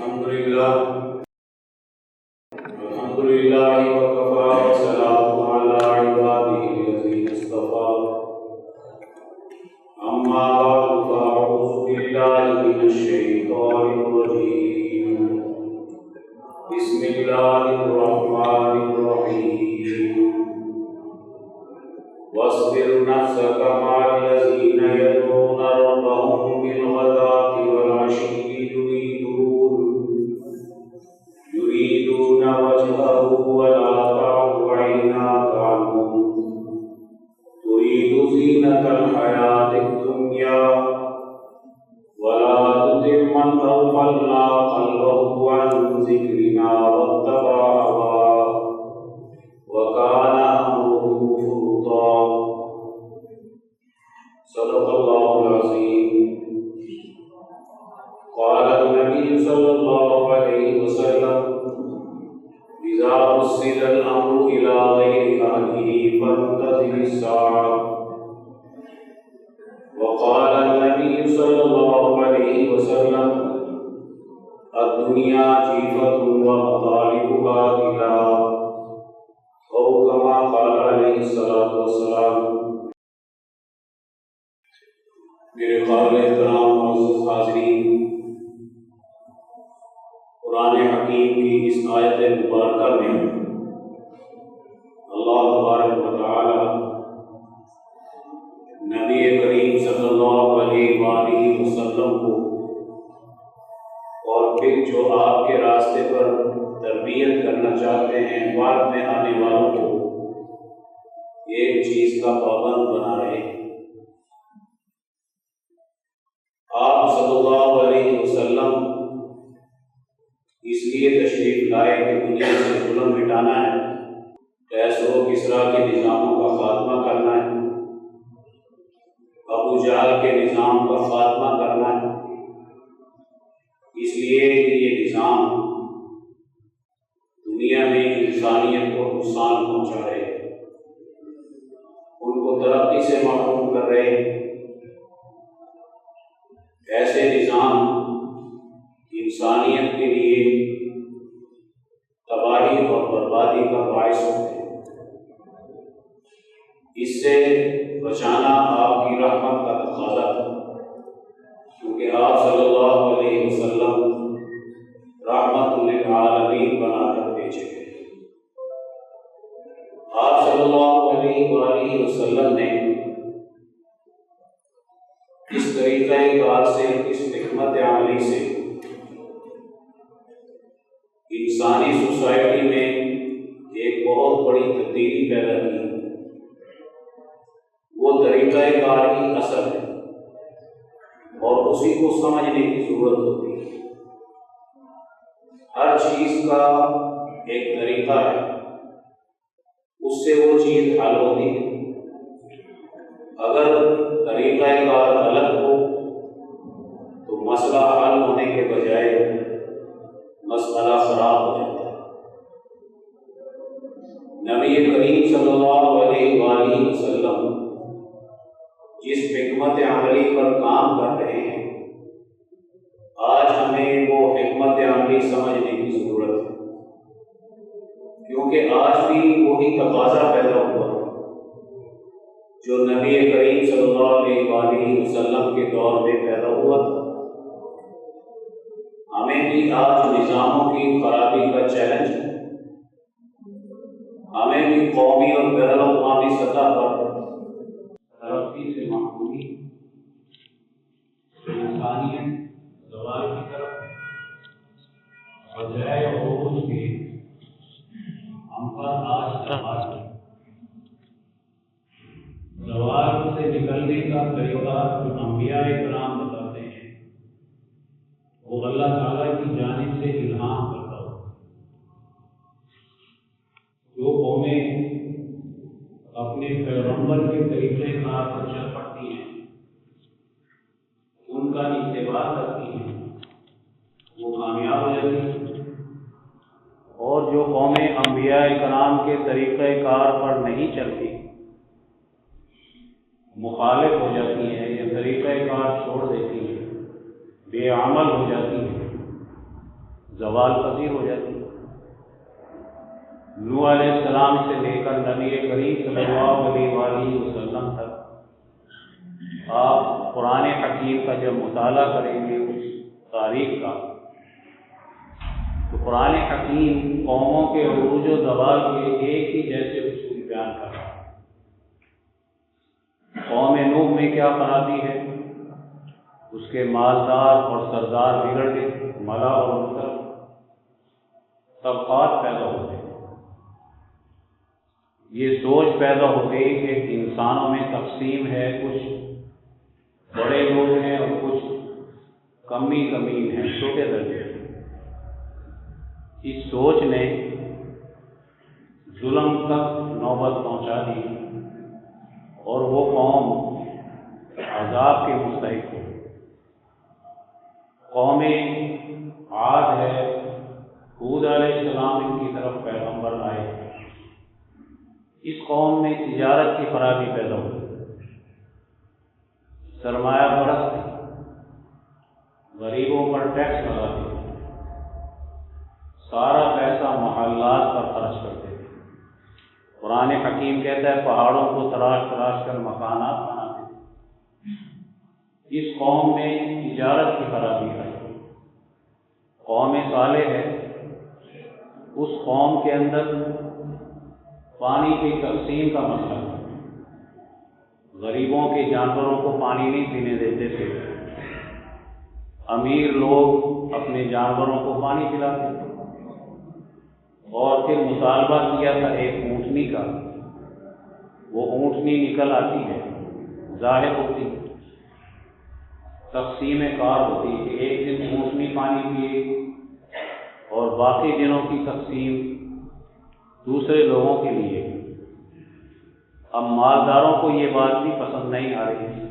الحمد لله وكفى وسلام على عباده الذين اصطفى أما بعد فأعوذ بالله من الشيطان الرجيم بسم الله الرحمن الرحيم واصبر نفسك مع الذين يدعون ربهم بالغداة والعشي يريدون وجهه ولا تعد عيناك عنهم تريد زينة الحياة الدنيا ولا تطع من أغفلنا قلبه عن ذكرنا واتبع هواه وكان أمره فرطا. صدق الله العظيم. قال النبي صلى الله عليه وسلم إذا وصل الأمر إلى غير أهله فانتظر الساعة. وقال النبي صلى الله عليه وسلم الدنيا جيفة ومطالبها كلاب، أو كما قال عليه الصلاة والسلام. میرے قابل احترام معزز حاضرین، قرآن حکیم کی اس آیت مبارکہ میں اللہ تبارک و تعالی نبی کریم صلی اللہ علیہ وآلہ وسلم کو اور پھر جو آپ کے راستے پر تربیت کرنا چاہتے ہیں بعد میں آنے والوں کو ایک چیز کا پابند بنا رہے ہیں. آپ صلی اللہ علیہ وسلم اس لیے تشریف لائے کہ دنیا سے ظلم مٹانا ہے، قیصر و کسریٰ کے نظاموں کا خاتمہ کرنا ہے، ابو جہل کے نظام کا خاتمہ کرنا ہے. اس لیے کہ یہ نظام دنیا میں انسانیت کو نقصان پہنچا رہے ہیں، ان کو ترقی سے محروم کر رہے ہیں. ایسے نظام انسانیت کے لیے تباہی اور بربادی کا باعث ہوتے ہیں. اس سے بچانا آپ کی رحمت کا تقاضا ہے، کیونکہ آپ صلی اللہ علیہ وسلم رحمت للعالمین بنا کر بھیجے گئے. آپ صلی اللہ علیہ وآلہ وسلم نے اس طریقہ کار سے، اس حکمت عملی سے انسانی سوسائٹی میں ایک بہت بڑی تبدیلی پیدا کی. وہ طریقہ کار کی اصل ہے اور اسی کو سمجھنے کی ضرورت ہوتی ہے. ہر چیز کا ایک طریقہ ہے، اس سے وہ چیز حل ہوتی ہے. اگر طریقہ کار غلط ہو تو مسئلہ حل ہونے کے بجائے مسئلہ خراب ہو جاتا ہے. نبی کریم صلی اللہ علیہ وآلہ وسلم جس حکمت عملی پر کام کر رہے ہیں، آج ہمیں وہ حکمت عملی سمجھنے کی ضرورت ہے، کیونکہ آج بھی وہی تقاضا پیدا ہوا جو نبی کریم صلی اللہ علیہ وآلہ وسلم کے دور میں پیدا ہوا تھا. ہمیں بھی آج نظاموں کی خرابی کا چیلنج ہے. ہمیں بھی قومی اور بین الاقوامی سطح پر ترقی سے محرومی، انسانیت زوال کی طرف بجائے عروج کے ہم پر آج تک زوال سے نکلنے کا طریقہ جو انبیاء کرام بتاتے ہیں وہ اللہ تعالیٰ کی جانب سے الہام کرتا ہو. جو قومیں اپنے پیغمبر کے طریقہ کار پر چل پڑتی ہیں، ان کا اتباع کرتی ہیں، وہ کامیاب ہو جاتی ہیں. اور جو قومیں انبیاء کرام کے طریقہ کار پر نہیں چلتی، مخالف ہو جاتی ہیں یا طریقہ کار چھوڑ دیتی ہیں، بے عمل ہو جاتی ہیں، زوال پذیر ہو جاتی ہے۔ نوح علیہ السلام سے لے کر نبی کریم صلی اللہ علیہ وآلہ وسلم تک آپ قرآن حکیم کا جب مطالعہ کریں گے اس تاریخ کا، تو قرآن حکیم قوموں کے عروج و زوال کے ایک ہی جیسے اصول بیان کر رہا ہے۔ قوم نوح میں کیا خرابی ہے؟ اس کے مالدار اور سردار بگڑ گئے، ملا اور مطلب طبقات پیدا ہوتے ہیں۔ یہ سوچ پیدا ہو گئی کہ انسانوں میں تقسیم ہے، کچھ بڑے لوگ ہیں اور کچھ کمی ہیں، چھوٹے درجے۔ اس سوچ نے ظلم تک نوبت پہنچا دی اور وہ قوم عذاب کے مستحق ہو۔ قوم عاد ہے، ہود علیہ السلام ان کی طرف پیغمبر آئے۔ اس قوم میں تجارت کی خرابی پیدا ہوئی، سرمایہ پرست غریبوں پر ٹیکس لگاتے، سارا پیسہ محلات پر خرچ کرتے تھے۔ قرآن حکیم کہتا ہے پہاڑوں کو تراش تراش کر مکانات بناتے تھے۔ اس قوم میں تجارت کی خرابی ہے۔ قوم صالح ہے، اس قوم کے اندر پانی کی تقسیم کا مسئلہ ہے۔ غریبوں کے جانوروں کو پانی نہیں پینے دیتے تھے، امیر لوگ اپنے جانوروں کو پانی پلاتے تھے۔ اور پھر مطالبہ کیا تھا ایک اونٹنی کا، وہ اونٹنی نکل آتی ہے، ظاہر ہوتی ہے، تقسیم کار ہوتی ہے کہ ایک دن اونٹنی پانی پیے اور باقی دنوں کی تقسیم دوسرے لوگوں کے لیے۔ اب مالداروں کو یہ بات بھی پسند نہیں آ رہی تھی،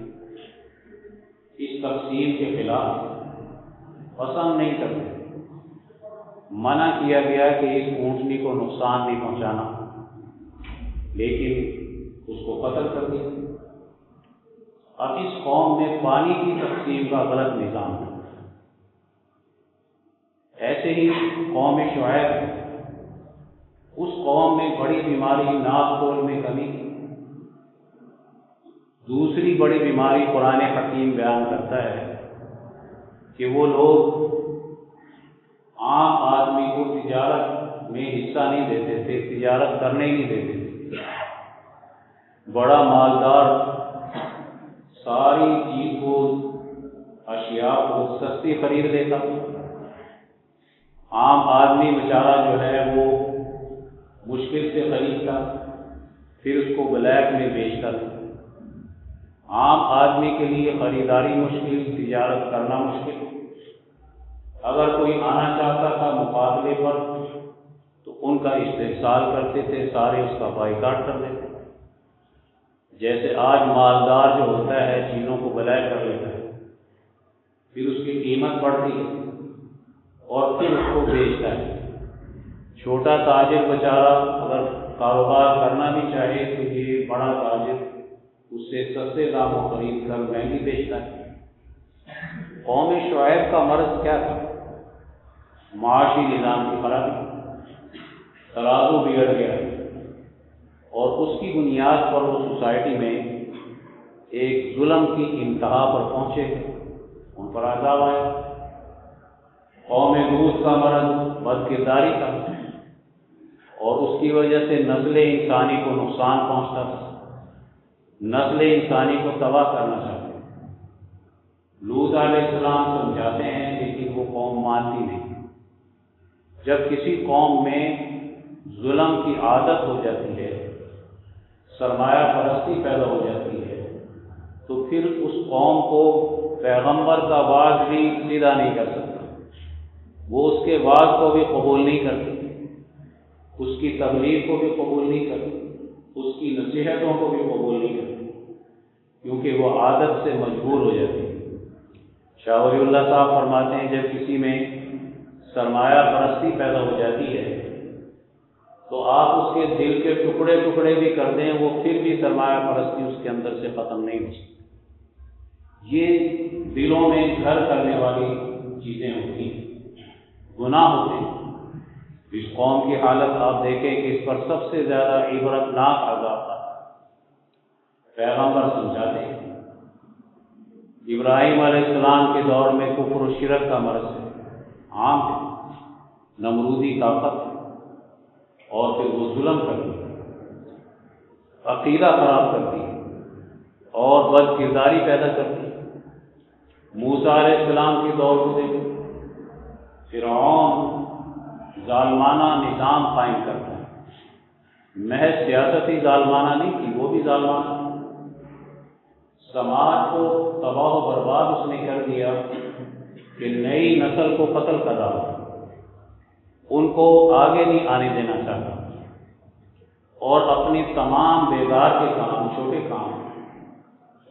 اس تقسیم کے خلاف پسند نہیں کرتے، منع کیا گیا کہ اس اونٹنی کو نقصان نہیں پہنچانا، لیکن اس کو قتل کر دیا۔ اب اس قوم میں پانی کی تقسیم کا غلط نظام ہے۔ ایسے ہی قوم شعیب، اس قوم میں بڑی بیماری ناپ تول میں کمی تھی۔ دوسری بڑی بیماری قرآن حکیم بیان کرتا ہے کہ وہ لوگ عام آدمی کو تجارت میں حصہ نہیں دیتے تھے، تجارت کرنے ہی نہیں دیتے تھے۔ بڑا مالدار ساری چیز کو، اشیاء کو سستی خرید لیتا، عام آدمی بیچارہ جو ہے وہ مشکل سے خریدتا، پھر اس کو بلیک میں بیچتا تھا۔ عام آدمی کے لیے خریداری مشکل، تجارت کرنا مشکل۔ اگر کوئی آنا چاہتا تھا مقابلے پر تو ان کا استحصال کرتے تھے، سارے اس کا بائیکاٹ کر دیتے۔ جیسے آج مالدار جو ہوتا ہے چیزوں کو بلیک کر لیتا ہے، پھر اس کی قیمت بڑھتی ہے اور پھر اس کو بیچتا ہے۔ چھوٹا تاجر بیچارہ اگر کاروبار کرنا بھی چاہے تو یہ بڑا تاجر اس سے سستے داموں خرید کر مہنگی بیچتا ہے۔ قوم شعیب کا مرض کیا تھا؟ معاشی نظام کی خرابی، ترازو بگڑ گیا اور اس کی بنیاد پر وہ سوسائٹی میں ایک ظلم کی انتہا پر پہنچے، ان پر عذاب آیا۔ قوم لوط کا مرض بد کرداری تھا اور اس کی وجہ سے نسل انسانی کو نقصان پہنچتا تھا، نسل انسانی کو تباہ کرنا چاہتے ہیں۔ لوط علیہ السلام سمجھاتے ہیں لیکن وہ قوم مانتی نہیں۔ جب کسی قوم میں ظلم کی عادت ہو جاتی ہے، سرمایہ پرستی پیدا ہو جاتی ہے، تو پھر اس قوم کو پیغمبر کا وعظ بھی سیدھا نہیں کر سکتا، وہ اس کے وعظ کو بھی قبول نہیں کرتی، اس کی تبلیغ کو بھی قبول نہیں کرتی، اس کی نصیحتوں کو بھی قبول نہیں کرتی، کیونکہ وہ عادت سے مجبور ہو جاتی ہے۔ شاہ ولی اللہ صاحب فرماتے ہیں جب کسی میں سرمایہ پرستی پیدا ہو جاتی ہے تو آپ اس کے دل کے ٹکڑے ٹکڑے بھی کر دیں، وہ پھر بھی سرمایہ پرستی اس کے اندر سے ختم نہیں ہو سکتی۔ یہ دلوں میں گھر کرنے والی چیزیں ہوتی ہیں۔ گناہ ہوتے ہیں۔ اس قوم کی حالت آپ دیکھیں کہ اس پر سب سے زیادہ عبرتناک عذاب تھا۔ پیغمبر سمجھاتے ہیں ابراہیم علیہ السلام کے دور میں کفر و شرک کا مرض عام ہے، نمرودی طاقت ہے، اور پھر وہ ظلم کرتی ہے، عقیدہ خراب کرتی ہے اور بد کرداری پیدا کرتی ہے۔ موسیٰ علیہ السلام کے دور کو دیکھیں، فرعون ظالمانہ نظام قائم کرتا ہے، محض سیاستی ظالمانہ نہیں تھی، وہ بھی ظالمانہ، سماج کو تباہ و برباد اس نے کر دیا کہ نئی نسل کو قتل کر رہا، ان کو آگے نہیں آنے دینا چاہتا، اور اپنے تمام بیگار کے کام، چھوٹے کام،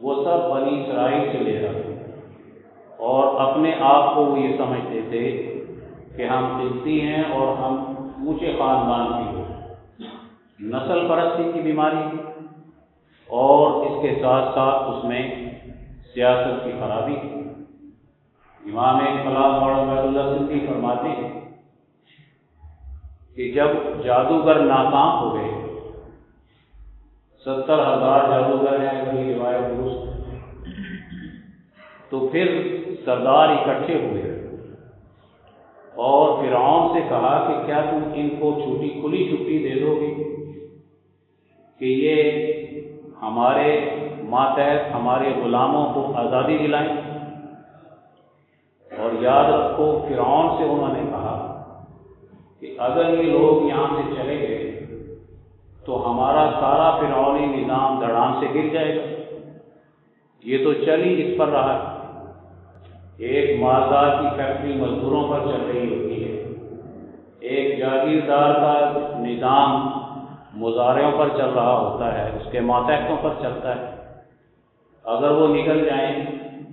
وہ سب بنی اسرائیل سے لے رہا تھا، اور اپنے آپ کو وہ یہ سمجھتے تھے کہ ہم قبطی ہیں اور ہم اونچے خاندان کے لوگ۔ نسل پرستی کی بیماری اور اس کے ساتھ ساتھ اس میں سیاست کی خرابی۔ امام انقلاب مولانا عبید اللہ سندھی فرماتے ہیں کہ جب جادوگر ناکام ہو گئے، 70,000 جادوگر ہیں اگر یہ روایت درست ہے، تو پھر سردار اکٹھے ہوئے اور فرعون سے کہا کہ کیا تم ان کو کھلی چھٹی دے دو گے کہ یہ ہمارے ماتحت ہمارے غلاموں کو آزادی دلائیں؟ اور یاد رکھو فرعون سے انہوں نے کہا کہ اگر یہ لوگ یہاں سے چلے گئے تو ہمارا سارا فرعونی نظام دھڑام سے گر جائے گا۔ یہ تو چل ہی اس پر رہا ہے، ایک مالدار کی فیکٹری مزدوروں پر چل رہی ہوتی ہے، ایک جاگیردار کا نظام مزارعوں پر چل رہا ہوتا ہے، اس کے ماتحتوں پر چلتا ہے، اگر وہ نکل جائیں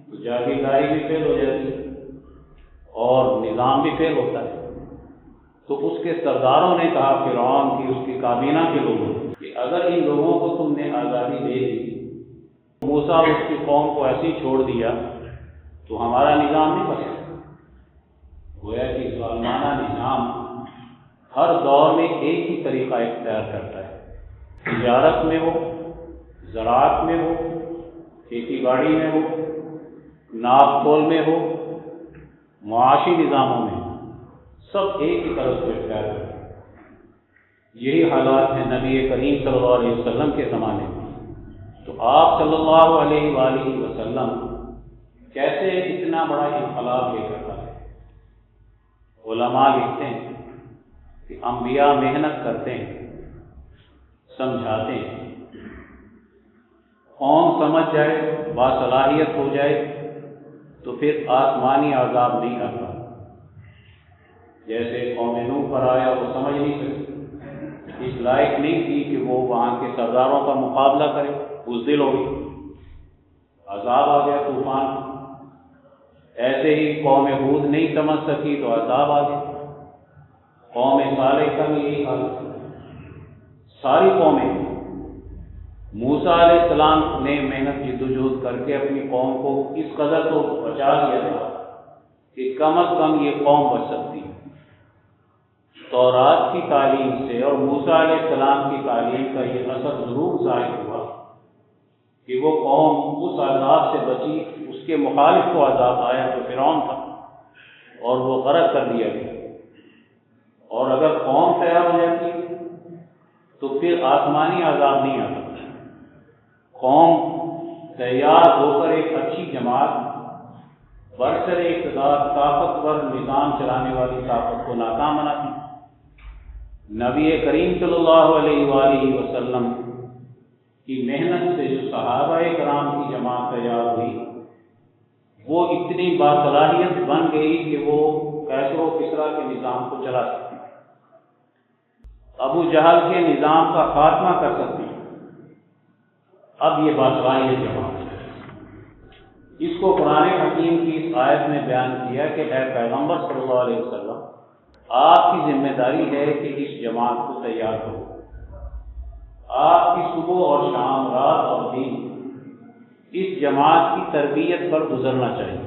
تو جاگیرداری بھی فیل ہو جاتی ہے اور نظام بھی فیل ہوتا ہے۔ تو اس کے سرداروں نے کہا فرعون کی اس کی کابینہ کے لوگوں کہ اگر ان لوگوں کو تم نے آزادی دے دی، موسیٰ اور اس کی قوم کو ایسے ہی چھوڑ دیا تو ہمارا نظام نہیں بچا۔ گویا کہ ظالمانہ نظام ہر دور میں ایک ہی طریقہ اختیار کرتا ہے، تجارت میں ہو، زراعت میں ہو، کھیتی باڑی میں ہو، ناپ تول میں ہو، معاشی نظاموں میں، سب ایک ہی طرف سے اختیار کرتے ہیں۔ یہی حالات ہیں نبی کریم صلی اللہ علیہ وسلم کے زمانے میں۔ تو آپ صلی اللہ علیہ وآلہ وسلم کیسے اتنا بڑا انقلاب لے کر آئے؟ علماء لکھتے ہیں کہ انبیاء محنت کرتے ہیں، سمجھاتے ہیں، قوم سمجھ جائے، باصلاحیت ہو جائے تو پھر آسمانی عذاب نہیں آتا۔ جیسے قوم نوح پر آیا، وہ سمجھ نہیں سکتی، اس لائق نہیں تھی کہ وہ وہاں کے سرداروں کا مقابلہ کرے، بزدل ہو گئی، عذاب آ گیا طوفان۔ ایسے ہی قوم ہود نہیں سمجھ سکی تو عذاب آ گیا۔ قوم صالح کا بھی یہی حال ہے، ساری قومیں۔ موسیٰ علیہ السلام نے محنت جدوجہد کر کے اپنی قوم کو اس قدر تو بچا دیا تھا کہ کم از کم یہ قوم بچ سکتی ہے۔ تورات کی تعلیم سے اور موسیٰ علیہ السلام کی تعلیم کا یہ اثر ضرور ظاہر ہوا کہ وہ قوم اس عذاب سے بچی۔ اس کے مخالف کو عذاب آیا جو فرعون تھا اور وہ غرق کر دیا گیا۔ اور اگر قوم تیار ہو جاتی تو پھر آسمانی عذاب نہیں آتا۔ قوم تیار ہو کر ایک اچھی جماعت، برسر اقتدار، طاقتور نظام چلانے والی طاقت کو ناکام بناتی۔ نبی کریم صلی اللہ علیہ وآلہ وسلم کی محنت سے جو صحابہ کرام کی جماعت تیار ہوئی، وہ اتنی باصلاحیت بن گئی کہ وہ کیسر و کسریٰ کے نظام کو چلا سکتی، ابو جہل کے نظام کا خاتمہ کر سکتی۔ اب یہ باصلاحیت جماعت، اس کو قرآن حکیم کی اس آیت میں بیان کیا کہ اے پیغمبر صلی اللہ علیہ وسلم، آپ کی ذمہ داری ہے کہ اس جماعت کو تیار کرو۔ آپ کی صبح اور شام، رات اور دن اس جماعت کی تربیت پر گزرنا چاہیے۔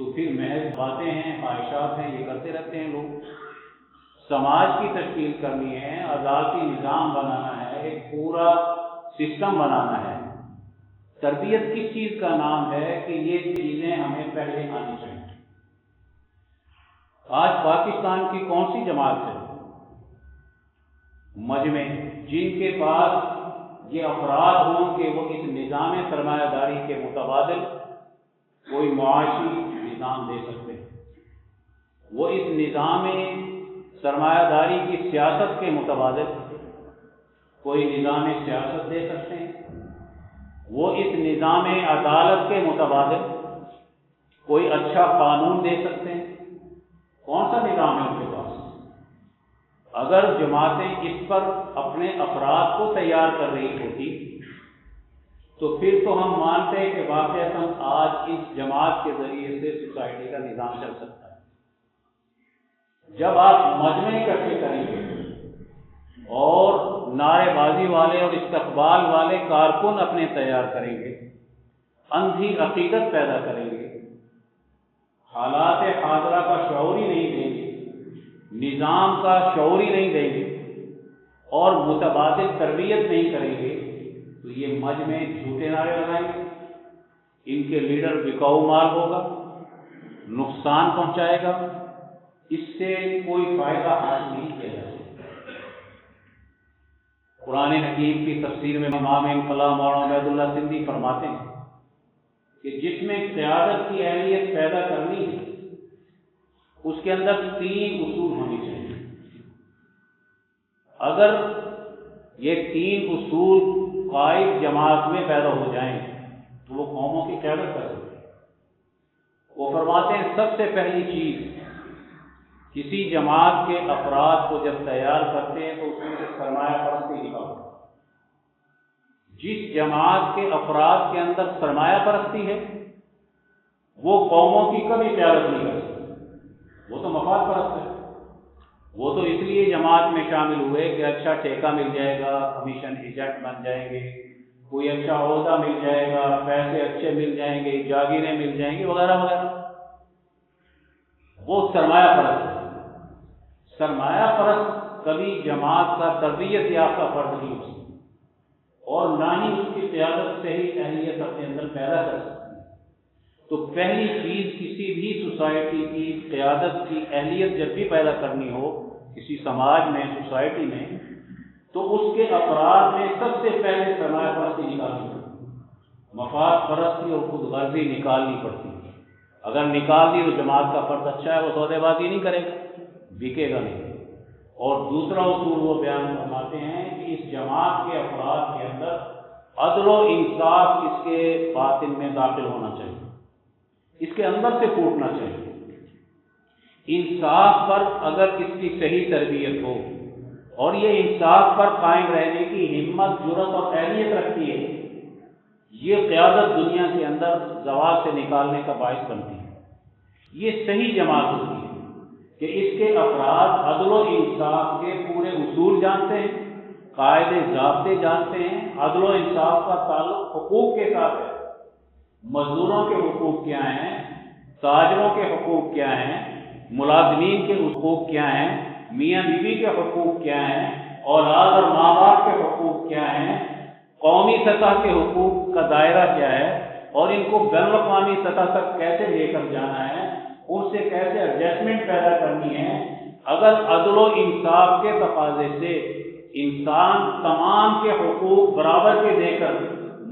تو پھر محض باتیں ہیں، خواہشات ہیں، یہ کرتے رہتے ہیں لوگ۔ سماج کی تشکیل کرنی ہے، عدالتی نظام بنانا ہے، ایک پورا سسٹم بنانا ہے۔ تربیت کس چیز کا نام ہے کہ یہ چیزیں ہمیں پہلے آنی چاہیے۔ آج پاکستان کی کون سی جماعت ہے مجمع جن کے پاس یہ افراد ہوں کہ وہ اس نظام سرمایہ داری کے متبادل کوئی معاشی نظام دے سکتے ہیں، وہ اس نظام سرمایہ داری کی سیاست کے متبادل کوئی نظام سیاست دے سکتے ہیں، وہ اس نظام عدالت کے متبادل کوئی اچھا قانون دے سکتے ہیں۔ کون سا نظام ہے ان کے پاس؟ اگر جماعتیں اس پر اپنے افراد کو تیار کر رہی ہوتی تو پھر تو ہم مانتے ہیں کہ واقعتاً آج اس جماعت کے ذریعے سے سوسائٹی کا نظام چل سکتا ہے۔ جب آپ مجمع اکٹھے کریں گے اور نعرے بازی والے اور استقبال والے کارکن اپنے تیار کریں گے، اندھی عقیدت پیدا کریں گے، حالات حاضرہ کا شعور ہی نہیں دیں گے، نظام کا شعور ہی نہیں دیں گے اور متبادل تربیت نہیں کریں گے، تو یہ مجمع جھوٹے نعرے لگائیں گے، ان کے لیڈر بکاؤ مال ہوگا، نقصان پہنچائے گا، اس سے کوئی فائدہ حاصل نہیں کیا جا سکتا۔ قرآن حکیم کی تفسیر میں امام انقلاب مولانا عبید اللہ سندھی فرماتے ہیں کہ جس میں قیادت کی اہلیت پیدا کرنی ہے اس کے اندر 3 اصول ہونے چاہیے۔ اگر یہ 3 اصول قائد جماعت میں پیدا ہو جائیں تو وہ قوموں کی قیادت کر سکتے ہیں۔ وہ فرماتے ہیں سب سے پہلی چیز، کسی جماعت کے افراد کو جب تیار کرتے ہیں تو اس میں سے سرمایہ پرستی نکالو۔ جس جماعت کے افراد کے اندر سرمایہ پرستی ہے وہ قوموں کی کبھی قیادت نہیں کر سکتی، وہ تو مفاد پرست ہے۔ وہ تو اس لیے جماعت میں شامل ہوئے کہ اچھا ٹھیکہ مل جائے گا، کمیشن ایجنٹ بن جائیں گے، کوئی اچھا عہدہ مل جائے گا، پیسے اچھے مل جائیں گے، جاگیریں مل جائیں گی وغیرہ وغیرہ۔ وہ سرمایہ پرست ہے۔ سرمایہ پرست کبھی جماعت کا تربیت یافتہ فرد نہیں ہو سکتا اور نہ ہی اس کی قیادت سے ہی اہلیت اپنے اندر پیدا کر سکتی ہے۔ تو پہلی چیز کسی بھی سوسائٹی کی قیادت کی اہلیت جب بھی پیدا کرنی ہو کسی سماج میں، سوسائٹی میں، تو اس کے افراد میں سب سے پہلے سرمایہ پرستی نکالنی پڑتی ہے، مفاد پرستی اور خود غرضی نکالنی پڑتی ہے۔ اگر نکال دی تو جماعت کا فرد اچھا ہے، وہ سودے بازی نہیں کرے گا، بکے گا نہیں۔ اور دوسرا اصول وہ بیان فرماتے ہیں کہ اس جماعت کے افراد کے اندر عدل و انصاف اس کے باطن میں داخل ہونا چاہیے، اس کے اندر سے پھوٹنا چاہیے۔ انصاف پر اگر اس کی صحیح تربیت ہو اور یہ انصاف پر قائم رہنے کی ہمت، جرأت اور اہلیت رکھتی ہے، یہ قیادت دنیا کے اندر زوال سے نکالنے کا باعث بنتی ہے۔ یہ صحیح جماعت ہوتی ہے کہ اس کے افراد عدل و انصاف کے پورے اصول جانتے ہیں، قاعدے ضابطے جانتے ہیں، عدل و انصاف کا تعلق حقوق کے ساتھ ہے۔ مزدوروں کے حقوق کیا ہیں، تاجروں کے حقوق کیا ہیں، ملازمین کے حقوق کیا ہیں، میاں بیوی کے حقوق کیا ہیں، اولاد اور ماں باپ کے حقوق کیا ہیں، قومی سطح کے حقوق کا دائرہ کیا ہے اور ان کو بین الاقوامی سطح تک کیسے لے کر جانا ہے، ان سے کیسے ایڈجسٹمنٹ پیدا کرنی ہے۔ اگر عدل و انصاف کے تقاضے سے انسان تمام کے حقوق برابر کے دے کر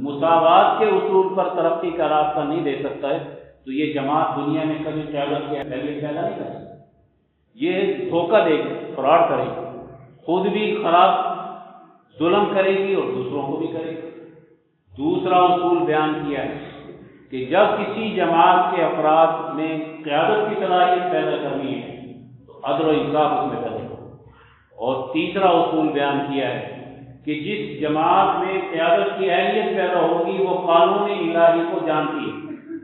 مساوات کے اصول پر ترقی کا راستہ نہیں دے سکتا ہے تو یہ جماعت دنیا میں کبھی قیادت کی اہلیت پیدا نہیں کر سکتی۔ یہ دھوکہ دے گی، فراڈ کرے گی، خود بھی خراب ظلم کرے گی اور دوسروں کو بھی کرے گی۔ دوسرا اصول بیان کیا ہے کہ جب کسی جماعت کے افراد میں قیادت کی صلاحیت پیدا کرنی ہے تو عدل و انصاف اس میں پیدا ہو۔ اور تیسرا اصول بیان کیا ہے کہ جس جماعت میں قیادت کی اہلیت پیدا ہوگی وہ قانون الہی کو جانتی ہے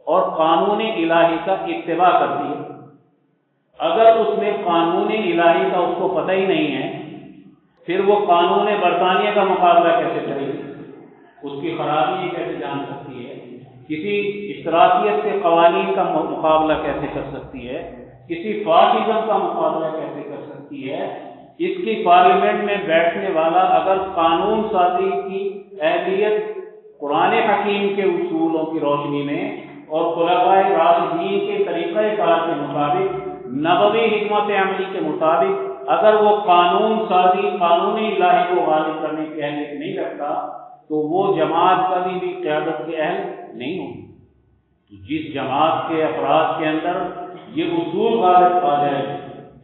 اور قانون الہی کا اتباع کرتی ہے۔ اگر اس میں قانون الہی کا اس کو پتہ ہی نہیں ہے پھر وہ قانون برطانیہ کا مقابلہ کیسے کرے گی، اس کی خرابی کیسے جان سکتی ہے، کسی اشتراکیت کے قوانین کا مقابلہ کیسے کر سکتی ہے، کسی فاشزم کا مقابلہ کیسے کر سکتی ہے؟ اس کی پارلیمنٹ میں بیٹھنے والا اگر قانون سازی کی اہلیت قرآن حکیم کے اصولوں کی روشنی میں اور خلفائے راشدین کے طریقہ کار کے مطابق، نبوی حکمت عملی کے مطابق اگر وہ قانون سازی قانون الہی کو غالب کرنے کی اہلیت نہیں رکھتا تو وہ جماعت کبھی بھی قیادت کے اہل نہیں ہوگی۔ تو جس جماعت کے افراد کے اندر یہ اصول غالب آ جائے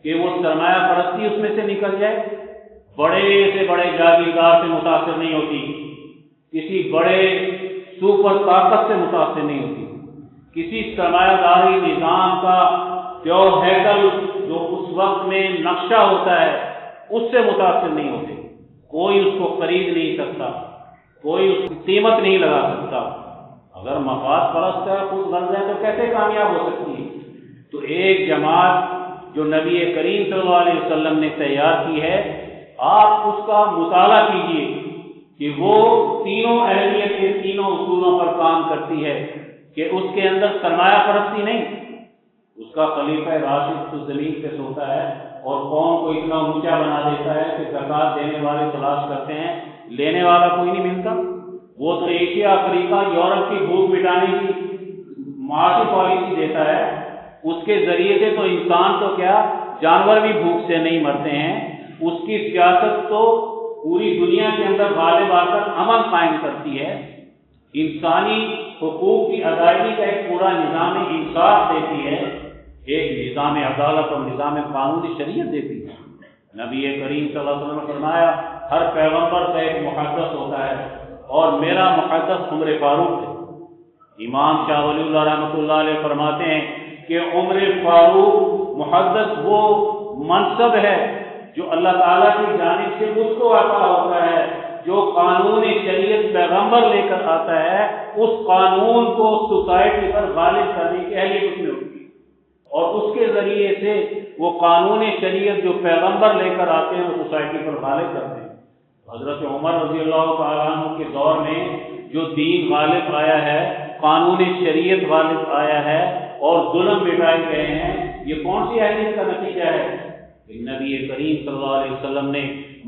کہ وہ سرمایہ پرستی اس میں سے نکل جائے، بڑے سے بڑے جاگیردار سے متاثر نہیں ہوتی، کسی بڑے سپر طاقت سے متاثر نہیں ہوتی، کسی سرمایہ داری نظام کا جو ہیکل جو اس وقت میں نقشہ ہوتا ہے اس سے متاثر نہیں ہوتے، کوئی اس کو خرید نہیں سکتا، کوئی اس کی قیمت نہیں لگا سکتا۔ اگر مفاد پرست ہے، خود غرض ہے، تو کیسے کامیاب ہو سکتی ہے؟ تو ایک جماعت جو نبی کریم صلی اللہ علیہ وسلم نے تیار کی ہے، آپ اس کا مطالعہ کیجئے کہ وہ تینوں اہلیت کے تینوں اصولوں پر کام کرتی ہے کہ اس کے اندر سرمایہ پرستی نہیں، اس کا خلیفہ راشد تو زمین پہ سوتا ہے اور قوم کو اتنا اونچا بنا دیتا ہے کہ زکوٰۃ دینے والے تلاش کرتے ہیں، لینے والا کوئی نہیں ملتا۔ وہ تو ایشیا، افریقہ، یورپ کی بھوک مٹانے کی معاشی پالیسی دیتا ہے، اس کے ذریعے سے تو انسان تو کیا جانور بھی بھوک سے نہیں مرتے ہیں۔ اس کی سیاست تو پوری دنیا کے اندر غالب آ کر امن قائم کرتی ہے، انسانی حقوق کی ادائیگی کا ایک پورا نظام انصاف دیتی ہے، ایک نظام عدالت اور نظام قانونی شریعت دیتی ہے۔ نبی کریم صلی اللہ علیہ وسلم نے فرمایا ہر پیغمبر کا ایک محدث ہوتا ہے اور میرا محدث عمر فاروق ہے۔ امام شاہ ولی اللہ رحمۃ اللہ علیہ فرماتے ہیں کہ عمر فاروق محدث وہ منصب ہے جو اللہ تعالیٰ کی جانب سے اس کو عطا ہوتا ہے جو قانون شریعت پیغمبر لے کر آتا ہے، اس قانون کو سوسائٹی پر غالب کرنے کی اہلیت اس میں ہوتی ہے، اور اس کے ذریعے سے وہ قانون شریعت جو پیغمبر لے کر آتے ہیں وہ سوسائٹی پر غالب کرتے ہیں۔ حضرت عمر رضی اللہ تعالیٰ عنہ کے دور میں جو دین غالب آیا ہے، قانون شریعت غالب آیا ہے اور ظلم مٹائے گئے ہیں، یہ کون سی اہلیت کا نتیجہ ہے؟ نبی کریم صلی اللہ علیہ وسلم نے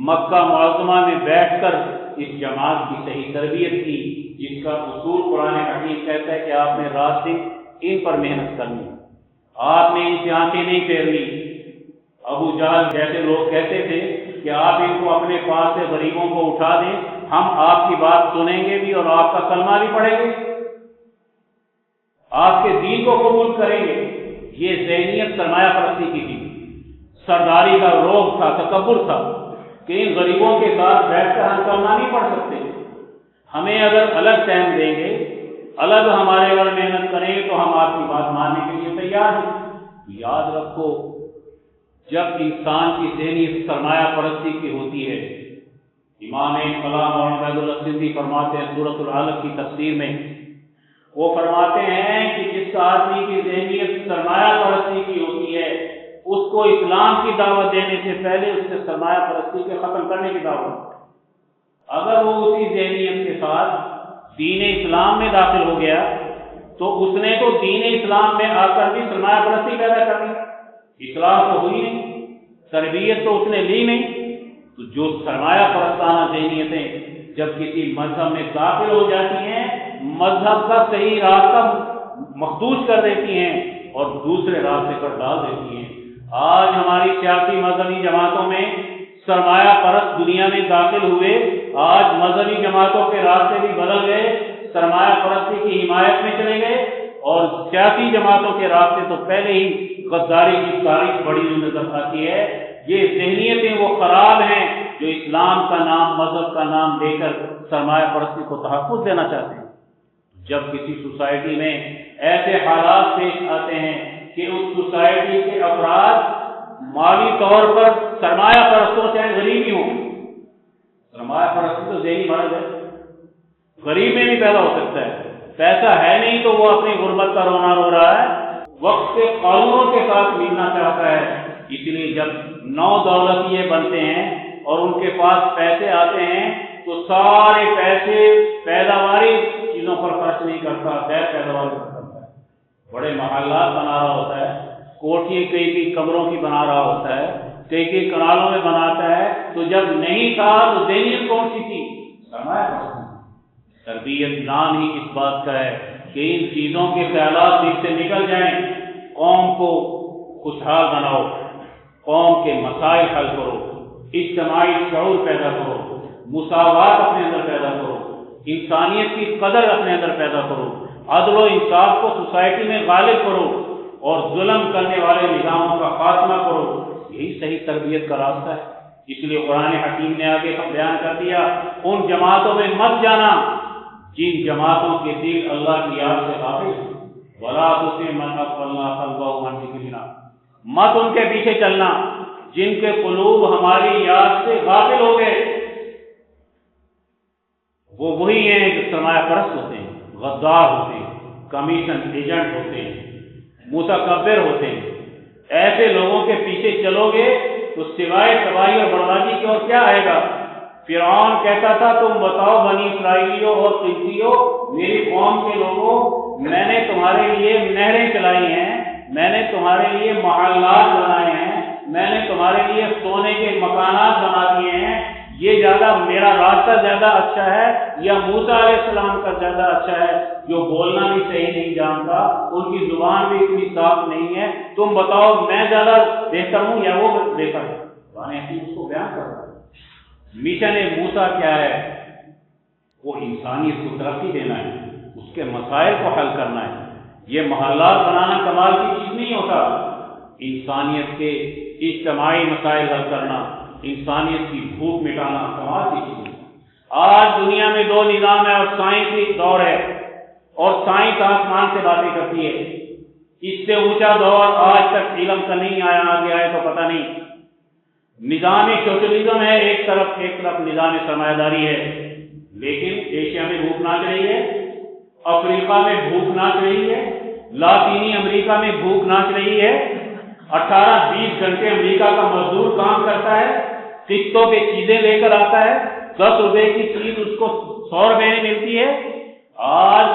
مکہ معظمہ میں بیٹھ کر اس جماعت کی صحیح تربیت کی، جس کا اصول قرآن حکیم کہتا ہے کہ آپ نے رات دن ان پر محنت کرنی، آپ نے ان سے آنکھیں نہیں پھیرنی۔ ابو جہل جیسے لوگ کہتے تھے کہ آپ ان کو اپنے پاس سے غریبوں کو اٹھا دیں، ہم آپ کی بات سنیں گے بھی اور آپ کا کلمہ بھی پڑھیں گے، آپ کے دین کو قبول کریں گے۔ یہ ذہنیت سرمایہ پرستی کی تھی، سرداری کا روب تھا، تکبر تھا کہ ان غریبوں کے ساتھ بیٹھ کر ہم کلمہ نہیں پڑھ سکتے، ہمیں اگر الگ ٹائم دیں گے، الگ ہمارے اگر محنت کریں گے تو ہم آپ کی بات ماننے کے لیے تیار ہیں۔ یاد رکھو، جب انسان کی ذہنیت سرمایہ پرستی کی ہوتی ہے، امام کلام اور عبید اللہ سندھی فرماتے ہیں سورۃ العلق کی تفسیر میں، وہ فرماتے ہیں کہ جس آدمی کی ذہنیت سرمایہ پرستی کی ہوتی ہے، اس کو اسلام کی دعوت دینے سے پہلے اس سے سرمایہ پرستی کے ختم کرنے کی دعوت۔ اگر وہ اسی ذہنیت کے ساتھ دین اسلام میں داخل ہو گیا تو اس نے تو دین اسلام میں آ کر بھی سرمایہ پرستی پیدا کر دی، اصلاح تو ہوئی نہیں، تربیت تو اس نے لی نہیں۔ تو جو سرمایہ پرستانہ ذہنیتیں جب کسی مذہب میں داخل ہو جاتی ہیں، مذہب کا صحیح راستہ مخدوش کر دیتی ہیں اور دوسرے راستے پر ڈال دیتی ہیں۔ آج ہماری سیاسی مذہبی جماعتوں میں سرمایہ پرست دنیا میں داخل ہوئے، آج مذہبی جماعتوں کے راستے بھی بدل گئے، سرمایہ پرستی کی حمایت میں چلے گئے، اور سیاسی جماعتوں کے راستے تو پہلے ہی غداری کی تاریخ بڑی ہوئی نظر آتی ہے۔ یہ ذہنیتیں وہ خراب ہیں جو اسلام کا نام، مذہب کا نام لے کر سرمایہ پرستی کو تحفظ دینا چاہتے ہیں۔ جب کسی سوسائٹی میں ایسے حالات پیش آتے ہیں کہ اس سوسائٹی کے افراد مالی طور پر سرمایہ پرستوں چاہے غریب ہی ہوں، سرمایہ پرستی تو ذہنی مرض ہے، غریب میں بھی پیدا ہو سکتا ہے، پیسہ ہے نہیں تو وہ اپنی غربت کا رونا رو رہا ہے، وقت کے قانونوں کے ساتھ ملنا چاہتا ہے۔ اس لیے جب نو دولتیے بنتے ہیں اور ان کے پاس پیسے آتے ہیں تو سارے پیسے پیداواری چیزوں پر خرچ نہیں کرتا، غیر پیداواری پر کرتا ہے۔ بڑے محلات بنا رہا ہوتا ہے، کوٹھی کئی کمروں کی بنا رہا ہوتا ہے، کئی کنالوں میں بناتا ہے، تو جب نہیں تھا تو دینیت کون سی تھی؟ سرمایہ پرستی۔ تربیت نام ہی اس بات کا ہے کہ ان چیزوں کے خیالات دل سے نکل جائیں، قوم کو خوشحال بناؤ، قوم کے مسائل حل کرو، اجتماعی شعور پیدا کرو، مساوات اپنے اندر پیدا کرو، انسانیت کی قدر اپنے اندر پیدا کرو، عدل و انصاف کو سوسائٹی میں غالب کرو اور ظلم کرنے والے نظاموں کا خاتمہ کرو۔ یہی صحیح تربیت کا راستہ ہے۔ اس لیے قرآن حکیم نے آگے بیان کر دیا، ان جماعتوں میں مت جانا جن جماعتوں کے دل اللہ کی یاد سے غافل ہیں، وَلَا تُطِعْ مَنْ أَغْفَلْنَا قَلْبَهُ عَنْ ذِكْرِنَا، مت ان کے پیچھے چلنا جن کے قلوب ہماری یاد سے غافل ہو گئے۔ وہ وہی ہیں جو سرمایہ پرست ہوتے ہیں، غدار ہوتے ہیں، کمیشن ایجنٹ ہوتے ہیں، متکبر ہوتے ہیں۔ ایسے لوگوں کے پیچھے چلو گے تو سوائے تباہی اور بربادی کی اور کیا آئے گا؟ فرعون کہتا تھا تم بتاؤ بنی اسرائیلیوں اور قبطیوں، میری قوم کے لوگوں، میں نے تمہارے لیے نہریں چلائی ہیں، میں نے تمہارے لیے محلات بنائے ہیں، میں نے تمہارے لیے سونے کے مکانات بنا دیے ہیں، یہ زیادہ میرا راستہ زیادہ اچھا ہے یا موسیٰ علیہ السلام کا زیادہ اچھا ہے جو بولنا بھی صحیح نہیں جانتا، ان کی زبان بھی اتنی صاف نہیں ہے، تم بتاؤ میں زیادہ بہتر ہوں یا وہ بہتر ہے؟ قرآن حکیم اس کو بیان کر رہا ہے۔ مشن موسیٰ کیا ہے؟ وہ انسانیت کو ترقی دینا ہے، اس کے مسائل کو حل کرنا ہے۔ یہ محلات بنانا کمال کی چیز نہیں ہوتا، انسانیت کے اجتماعی مسائل حل کرنا، انسانیت کی بھوک مٹانا کمال کی چیز ہے۔ آج دنیا میں دو نظام ہے اور سائنسی دور ہے، اور سائنس آسمان سے باتیں کرتی ہے۔ اس سے اونچا دور آج تک علم کا نہیں آیا، آگے آئے تو پتہ نہیں۔ نظام سوشلزم ہے ایک طرف نظام سرمایہ داری ہے، لیکن ایشیا میں بھوک ناچ رہی ہے، افریقہ میں بھوک ناچ رہی ہے، لاطینی امریکہ میں بھوک ناچ رہی ہے۔ 18-20 گھنٹے امریکہ کا مزدور کام کرتا ہے، قسطوں پہ چیزیں لے کر آتا ہے، 10 روپے کی چیز اس کو 100 روپے میں ملتی ہے۔ آج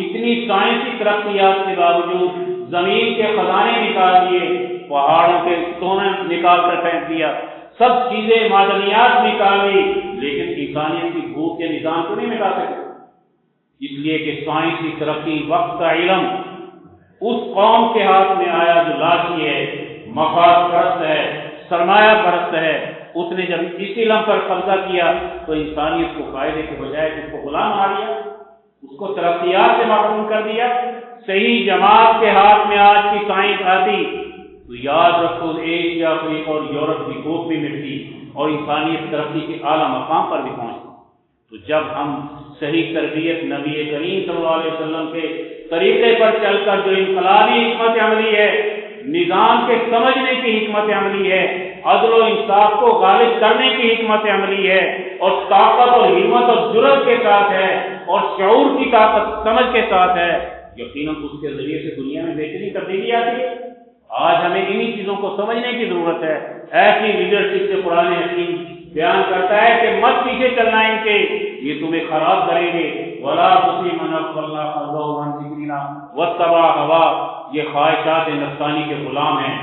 اتنی سائنسی ترقیات کے باوجود زمین کے خزانے نکال دیے، پہاڑوں کے سونا نکال کر پھینک دیا، سب چیزیں معدنیات نکالی، لیکن انسانیت کی بھوک کے نظام کو نہیں مٹا سکے، اس لیے کہ سائنسی ترقی، وقت کا علم اس قوم کے ہاتھ میں آیا جو لالچی ہے، مفاد پرست ہے، سرمایہ پرست ہے۔ اس نے جب اس علم پر قبضہ کیا تو انسانیت کو فائدے کے بجائے اس کو غلام بنا لیا، اس کو ترقیات سے محروم کر دیا۔ صحیح جماعت کے ہاتھ میں آج کی سائنس آتی تو یاد رکھو ایشیا، افریقہ اور یورپ کی بھوک بھی مٹتی اور انسانیت ترقی کے اعلیٰ مقام پر بھی پہنچتی۔ تو جب ہم صحیح تربیت نبی کریم صلی اللہ علیہ وسلم کے طریقے پر چل کر جو انقلابی حکمت عملی ہے، نظام کے سمجھنے کی حکمت عملی ہے، عدل و انصاف کو غالب کرنے کی حکمت عملی ہے، اور طاقت اور ہمت اور جرأت کے ساتھ ہے، اور شعور کی طاقت سمجھ کے ساتھ ہے، یقیناً اس کے ذریعے سے دنیا میں بہترین تبدیلی آتی ہے۔ آج ہمیں انہی چیزوں کو سمجھنے کی ضرورت ہے۔ ایسی لیڈرشپ سے قرآن حکیم بیان کرتا ہے کہ مت پیچھے چلنا ان کے، یہ تمہیں خراب کریں گے۔ وَلَا تُطِعْ مَنْ أَغْفَلْنَا قَلْبَهُ عَنْ ذِكْرِنَا وَاتَّبَعَ هَوَاهُ، یہ خواہشات نفسانی کے غلام ہیں۔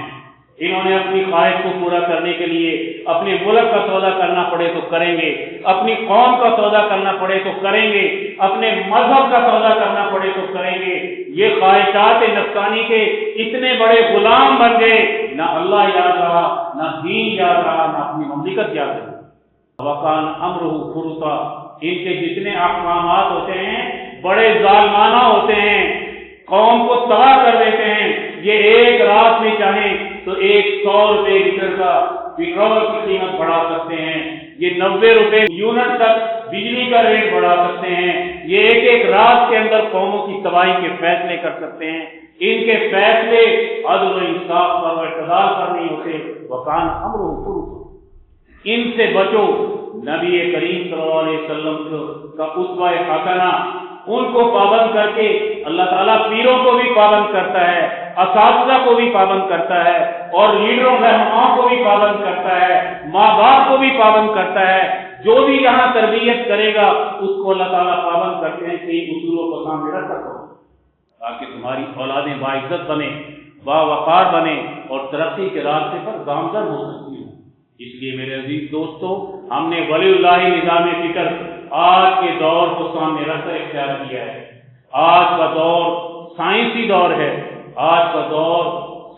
انہوں نے اپنی خواہش کو پورا کرنے کے لیے اپنے ملک کا سودا کرنا پڑے تو کریں گے، اپنی قوم کا سودا کرنا پڑے تو کریں گے، اپنے مذہب کا سودا کرنا پڑے تو کریں گے۔ یہ خواہشات نفسانی کے اتنے بڑے غلام بن گئے، نہ اللہ یاد رہا، نہ دین یاد رہا، نہ اپنی مملکت یاد رہی۔ وَكَانَ أَمْرُهُ فُرُطًا، ان کے جتنے احکامات ہوتے ہیں بڑے ظالمانہ ہوتے ہیں، قوم کو تباہ کر دیتے ہیں۔ یہ ایک رات میں چاہیں تو 100 روپے لیٹر کا پیٹرول کی قیمت بڑھا سکتے ہیں، یہ 90 روپے یونٹ تک بجلی کا ریٹ بڑھا سکتے ہیں، یہ ایک رات کے اندر قوموں کی تباہی کے فیصلے کر سکتے ہیں۔ ان کے فیصلے عدل و انصاف پر و اعتدال پر نہیں ہوتے۔ وَكَانَ أَمْرُهُ فُرُطًا، ان سے بچو۔ نبی کریم صلی اللہ علیہ وسلم کا اسوہ حسنہ، ان کو پابند کر کے اللہ تعالیٰ پیروں کو بھی پابند کرتا ہے، اساتذہ کو بھی پابند کرتا ہے، اور لیڈروں رہنماؤں کو بھی پابند کرتا ہے، ماں باپ کو بھی پابند کرتا ہے۔ جو بھی یہاں تربیت کرے گا اس کو اللہ تعالیٰ پابند کرتے ہیں کہ ان اصولوں کو سامنے رکھ سکو تاکہ تمہاری اولادیں باعزت بنے، باوقار بنے اور ترقی کے راستے پر گامزن ہو سکتی ہیں۔ اس لیے میرے عزیز دوستو، ہم نے ولی اللہ نظام فکر آج کے دور کو سامنے رکھ کر اختیار کیا ہے۔ آج کا دور سائنسی دور ہے، آج کا دور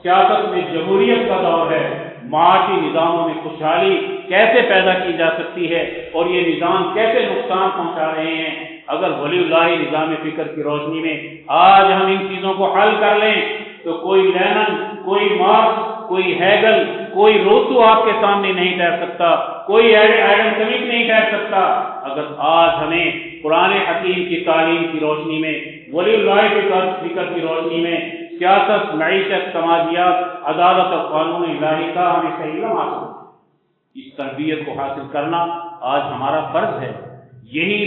سیاست میں جمہوریت کا دور ہے۔ معاشی نظاموں میں خوشحالی کیسے پیدا کی جا سکتی ہے اور یہ نظام کیسے نقصان پہنچا رہے ہیں، اگر ولی اللہ نظام فکر کی روشنی میں آج ہم ان چیزوں کو حل کر لیں تو کوئی لینن، کوئی مارکس، کوئی ہیگل، کوئی روسو آپ کے سامنے نہیں ٹھہر سکتا، کوئی ایڈم سمتھ نہیں ٹھہر سکتا۔ اگر آج ہمیں قرآن حکیم کی تعلیم کی روشنی میں، ولی اللہ فکر کی روشنی میں سیاست، معیشت، سماجیات، عدالت اور قانون الہی کا ہمیں صحیح علم حاصل ہے، اس تربیت کو حاصل کرنا آج ہمارا فرض ہے۔ یہی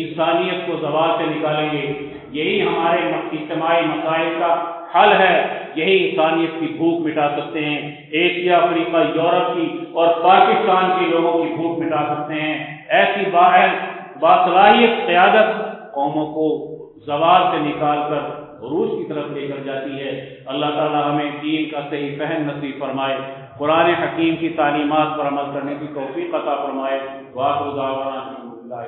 انسانیت کو زوال سے نکالیں گے، یہی ہمارے اجتماعی مسائل کا حل ہے، یہی انسانیت کی بھوک مٹا سکتے ہیں، ایشیا، افریقہ، یورپ کی اور پاکستان کے لوگوں کی بھوک مٹا سکتے ہیں۔ ایسی باصلاحیت قیادت قوموں کو زوال سے نکال کر عروج کی طرف لے کر جاتی ہے۔ اللہ تعالی ہمیں دین کا صحیح فہم نصیب فرمائے، قرآن حکیم کی تعلیمات پر عمل کرنے کی توفیق عطا فرمائے۔ وآخر دعوانا الحمدللہ۔